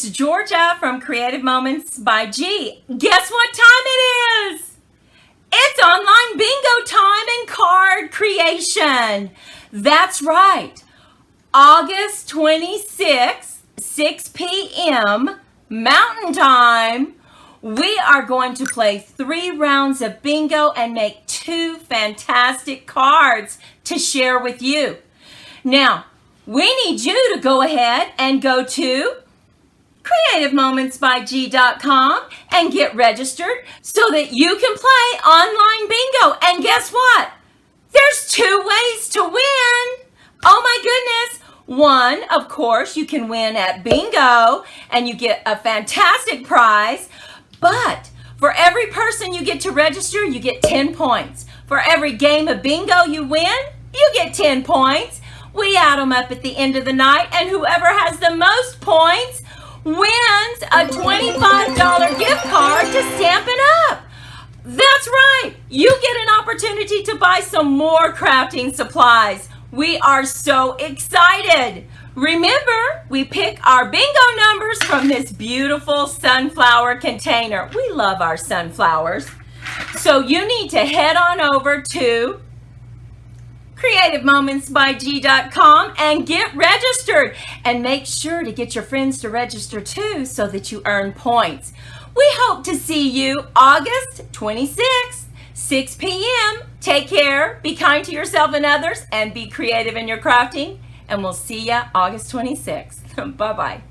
It's Georgia from Creative Moments by G. Guess what time it is? It's online bingo time and card creation. That's right. August 26th, 6 p.m. Mountain Time. We are going to play 3 rounds of bingo and make 2 fantastic cards to share with you. Now, we need you to go ahead and go to creativemomentsbyg.com and get registered so that you can play online bingo. And guess what? There's 2 ways to win. Oh my goodness. One, of course, you can win at bingo and you get a fantastic prize. But for every person you get to register, you get 10 points. For every game of bingo you win, you get 10 points. We add them up at the end of the night, and whoever has the most points wins a $25 gift card to Stampin' Up! That's right! You get an opportunity to buy some more crafting supplies. We are so excited! Remember, we pick our bingo numbers from this beautiful sunflower container. We love our sunflowers. So you need to head on over to creativemomentsbyg.com and get registered, and make sure to get your friends to register too so that you earn points. We hope to see you August 26th, 6 p.m. Take care, be kind to yourself and others, and be creative in your crafting, and we'll see you August 26th. Bye-bye.